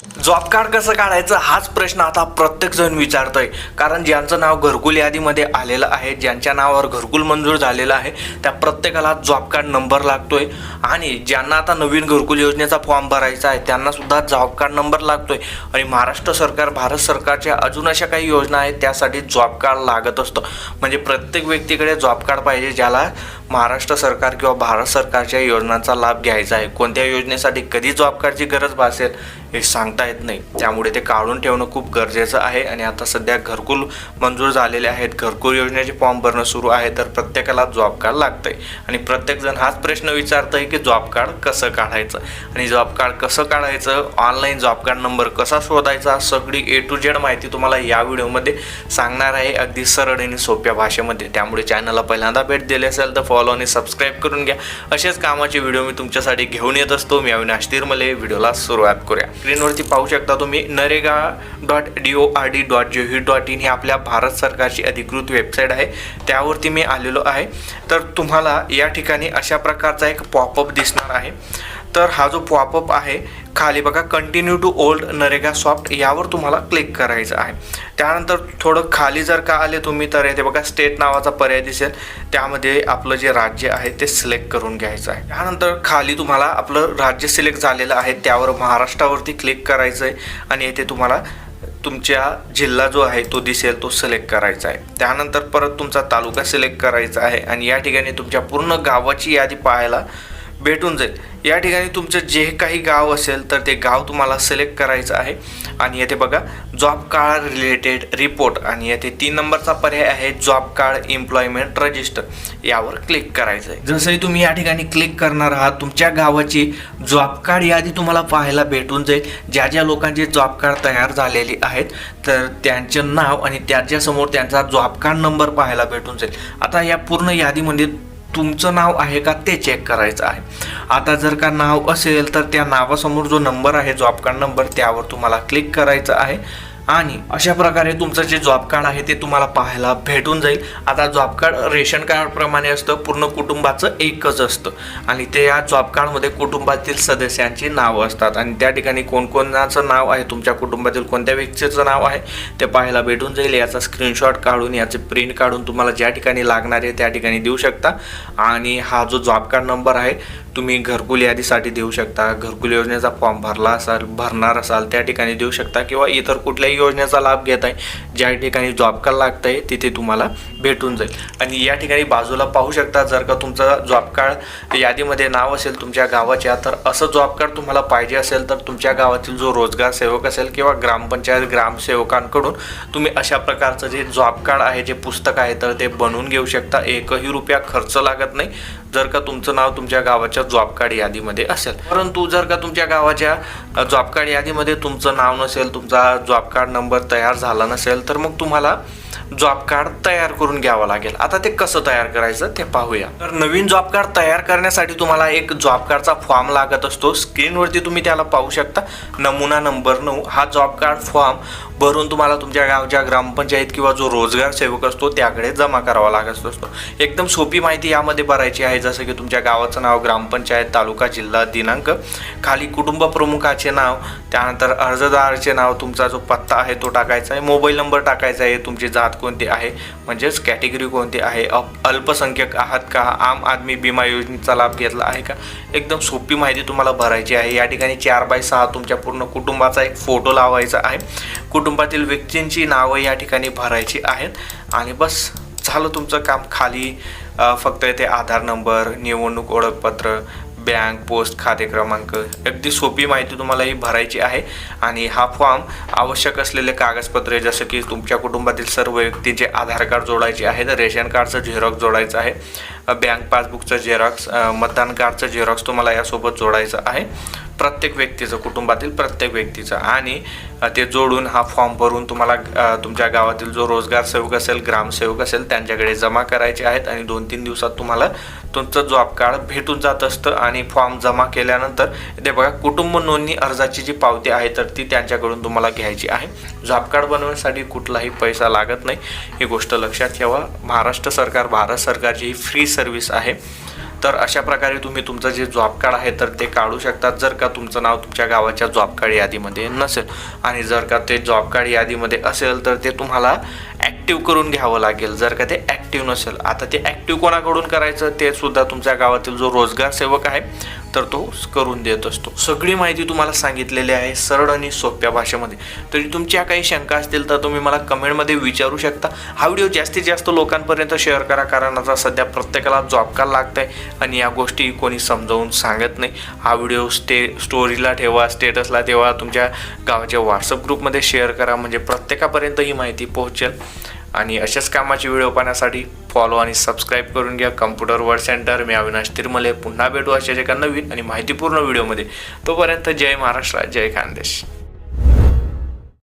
Job card कसं काढायचं हाच प्रश्न आता प्रत्येक जण विचारतोय. कारण ज्यांचं नाव घरकुल यादीमध्ये आलेलं आहे, ज्यांच्या नावावर घरकुल मंजूर झालेलं आहे, त्या प्रत्येकाला जॉब कार्ड नंबर लागतोय. आणि ज्यांना आता नवीन घरकुल योजनेचा फॉर्म भरायचा आहे त्यांना सुद्धा जॉब कार्ड नंबर लागतोय. आणि महाराष्ट्र सरकार, भारत सरकारच्या अजून अशा काही योजना आहेत त्यासाठी जॉब कार्ड लागत असतं. म्हणजे प्रत्येक व्यक्तीकडे जॉब कार्ड पाहिजे ज्याला महाराष्ट्र सरकार किंवा भारत सरकारच्या योजनांचा लाभ घ्यायचा आहे. कोणत्या योजनेसाठी कधी जॉब कार्डची गरज भासेल हे सांगता येत नाही, त्यामुळे ते काढून ठेवणं खूप गरजेचं आहे. आणि आता सध्या घरकुल मंजूर झालेले आहेत, घरकुल योजनेचे फॉर्म भरणं सुरू आहे, तर प्रत्येकाला जॉब कार्ड लागतंय. आणि प्रत्येकजण हाच प्रश्न विचारतंय की जॉब कार्ड कसं काढायचं आणि जॉब कार्ड कसं काढायचं, ऑनलाईन जॉब कार्ड नंबर कसा शोधायचा, सगळी A to Z माहिती तुम्हाला या व्हिडिओमध्ये सांगणार आहे, अगदी सरळ आणि सोप्या भाषेमध्ये. त्यामुळे चॅनलला पहिल्यांदा भेट दिली असेल तर फॉलो आणि सबस्क्राईब करून घ्या. असेच कामाचे व्हिडिओ मी तुमच्यासाठी घेऊन येत असतो. मी अविनाश तिरमले. व्हिडिओला सुरुवात करूया. स्क्रीनवरती पाहू शकता तुम्ही narega.dord.gov.in ही आपल्या भारत सरकारची अधिकृत वेबसाईट आहे. त्यावरती मी आलेलो आहे. तर तुम्हाला या ठिकाणी अशा प्रकारचा एक पॉपअप दिसणार आहे. तर हा जो पॉपअप आहे खाली बघा, continue to old NREGA soft, यावर तुम्हाला क्लिक करायचं आहे. त्यानंतर थोडं खाली जर का आले तुम्ही तर येथे बघा स्टेट नावाचा पर्याय दिसेल, त्यामध्ये आपलं जे राज्य आहे ते सिलेक्ट करून घ्यायचं आहे. त्यानंतर खाली तुम्हाला आपलं राज्य सिलेक्ट झालेलं आहे त्यावर महाराष्ट्रावरती क्लिक करायचं आहे. आणि येथे तुम्हाला तुमच्या जिल्हा जो आहे तो दिसेल तो सिलेक्ट करायचा आहे. त्यानंतर परत तुमचा तालुका सिलेक्ट करायचा आहे. आणि या ठिकाणी तुमच्या पूर्ण गावाची यादी पाहायला भेटून जाईल. या ठिकाणी तुमचं जे काही गाव असेल तर ते गाव तुम्हाला सिलेक्ट करायचं आहे. आणि येथे बघा जॉब कार्ड रिलेटेड रिपोर्ट, आणि येथे 3 नंबरचा पर्याय आहे जॉब कार्ड एम्प्लॉयमेंट रजिस्टर, यावर क्लिक करायचं आहे. जसंही तुम्ही या ठिकाणी क्लिक करणार आहात तुमच्या गावाची जॉब कार्ड यादी तुम्हाला पाहायला भेटून जाईल. ज्या ज्या लोकांचे जॉब कार्ड तयार झालेली आहेत तर त्यांचे नाव आणि त्याच्यासमोर त्यांचा जॉब कार्ड नंबर पाहायला भेटून जाईल. आता या पूर्ण यादीमध्ये तुमचं नाव आहे का ते चेक करायचं आहे. आता जर का नाव असेल तर त्या नावासमोर जो नंबर आहे जॉब कार्ड नंबर त्यावर तुम्हाला क्लिक करायचं आहे. आणि अशा प्रकारे तुमचं जे जॉब कार्ड आहे ते तुम्हाला पाहायला भेटून जाईल. आता जॉब कार्ड रेशन कार्डप्रमाणे असतं, पूर्ण कुटुंबाचं एकच असतं. आणि ते या जॉब कार्डमध्ये कुटुंबातील सदस्यांची नावं असतात. आणि त्या ठिकाणी कोणकोणाचं नाव आहे, तुमच्या कुटुंबातील कोणत्या व्यक्तीचं नाव आहे ते पाहायला भेटून जाईल. याचा स्क्रीनशॉट काढून याचे प्रिंट काढून तुम्हाला ज्या ठिकाणी लागणार आहे त्या ठिकाणी देऊ शकता. आणि हा जो जॉब कार्ड नंबर आहे तुम्ही घरकुल यादीसाठी देऊ शकता, घरकुल योजनेचा फॉर्म भरणार असाल त्या ठिकाणी देऊ शकता, किंवा इतर कुठल्याही योजनेचा लाभ घेत आहे ज्या ठिकाणी जॉब कार्ड लागतं आहे तिथे तुम्हाला भेटून जाईल. आणि या ठिकाणी बाजूला पाहू शकता जर का तुमचं जॉब कार्ड यादीमध्ये नाव असेल तुमच्या गावाच्या, तर असं जॉब कार्ड तुम्हाला पाहिजे असेल तर तुमच्या गावातील जो रोजगार सेवक असेल किंवा ग्रामपंचायत ग्रामसेवकांकडून तुम्ही अशा प्रकारचं जे जॉब कार्ड आहे, जे पुस्तक आहे तर ते बनवून घेऊ शकता. 1 रुपया खर्च लागत नाही जर का तुमचं नाव तुमच्या गावाच्या जॉब कार्ड यादीमध्ये असेल. परंतु जर का तुमच्या गावाच्या जॉब कार्ड यादीमध्ये तुमचं नाव नसेल, तुमचा जॉब कार्ड नंबर तयार झाला नसेल, तर मग तुम्हाला जॉब कार्ड तयार करून घ्यावं लागेल. आता ते कसं तयार करायचं ते पाहूया. तर नवीन जॉब कार्ड तयार करण्यासाठी तुम्हाला एक जॉब कार्डचा फॉर्म लागत असतो. स्क्रीनवरती तुम्ही त्याला पाहू शकता, नमुना नंबर 9 हा जॉब कार्ड फॉर्म भरून तुम्हाला तुमच्या गावच्या ग्रामपंचायत किंवा जो रोजगार सेवक असतो त्याकडे जमा करावा लागत असतो. एकदम सोपी माहिती यामध्ये भरायची आहे, जसं की तुमच्या गावाचं नाव, ग्रामपंचायत, तालुका, जिल्हा, दिनांक, खाली कुटुंब प्रमुखाचे नाव, त्यानंतर अर्जदाराचे नाव, तुमचा जो पत्ता आहे तो टाकायचा आहे, मोबाईल नंबर टाकायचा आहे, तुमची जात कोणती आहे म्हणजेच कॅटेगरी कोणती आहे, अल्पसंख्याक आहात का, आम आदमी विमा योजनेचा लाभ घेतला आहे का. एकदम सोपी माहिती तुम्हाला भरायची आहे. या ठिकाणी 4x6 तुमच्या पूर्ण कुटुंबाचा एक फोटो लावायचा आहे. कुटुंबातील व्यक्तींची नावं या ठिकाणी भरायची आहेत. आणि बस झालं तुमचं काम. खाली फक्त इथे आधार नंबर, निवडणूक ओळखपत्र, बँक, पोस्ट, खाते क्रमांक, अगदी सोपी माहिती तुम्हाला ही भरायची आहे. आणि हा फॉर्म आवश्यक असलेले कागदपत्रे जसं की तुमच्या कुटुंबातील सर्व व्यक्तींचे आधार कार्ड जोडायचे आहे, रेशन कार्डचं झेरॉक्स जोडायचं आहे, बँक पासबुकचं झेरॉक्स, मतदान कार्डचं झेरॉक्स तुम्हाला यासोबत जोडायचं आहे, प्रत्येक व्यक्तीचं, कुटुंबातील प्रत्येक व्यक्तीचं. आणि ते जोडून हा फॉर्म भरून तुम्हाला तुमच्या गावातील जो रोजगार सेवक असेल, ग्रामसेवक असेल त्यांच्याकडे जमा करायचे आहेत. आणि 2-3 दिवसात तुम्हाला तुमचं जॉब कार्ड भेटून जात असतं. आणि फॉर्म जमा केल्यानंतर ते बघा कुटुंब नोंदणी अर्जाची जी पावती आहे तर ती त्यांच्याकडून तुम्हाला घ्यायची आहे. जॉब कार्ड बनवण्यासाठी कुठलाही पैसा लागत नाही, ही गोष्ट लक्षात ठेवा. महाराष्ट्र सरकार, भारत सरकारची ही फ्री सर्व्हिस आहे. तर अशा प्रकारे तुम्ही तुमचं जे जॉब कार्ड आहे तर ते काढू शकतात, जर का तुमचं नाव तुमच्या गावाच्या जॉब कार्ड यादीमध्ये नसेल. आणि जर का ते जॉब कार्ड यादीमध्ये असेल तर ते तुम्हाला ॲक्टिव्ह करून घ्यावं लागेल, जर का ते ॲक्टिव्ह नसेल. आता ते ॲक्टिव्ह कोणाकडून करायचं ते सुद्धा तुमच्या गावातील जो रोजगार सेवक आहे तर तो करून देत असतो. सगळी माहिती तुम्हाला सांगितलेली आहे सरळ आणि सोप्या भाषेमध्ये. तरी तुमच्या काही शंका असतील तर तुम्ही मला कमेंटमध्ये विचारू शकता. हा व्हिडिओ जास्तीत जास्त लोकांपर्यंत शेअर करा, कारण आता सध्या प्रत्येकाला जॉब कार्ड लागतं आहे आणि या गोष्टी कोणी समजावून सांगत नाही. हा व्हिडिओ स्टोरीला ठेवा, स्टेटसला ठेवा, तुमच्या गावाच्या व्हॉट्सअप ग्रुपमध्ये शेअर करा, म्हणजे प्रत्येकापर्यंत ही माहिती पोहोचेल. आणि अशाच कामाचे व्हिडिओ पाहण्यासाठी फॉलो आणि सबस्क्राईब करून घ्या कम्प्युटर वर्ड सेंटर. मी अविनाश तिरमले. पुन्हा भेटू अशाच एका नवीन आणि माहितीपूर्ण व्हिडिओमध्ये. तोपर्यंत जय महाराष्ट्र, जय खानदेश.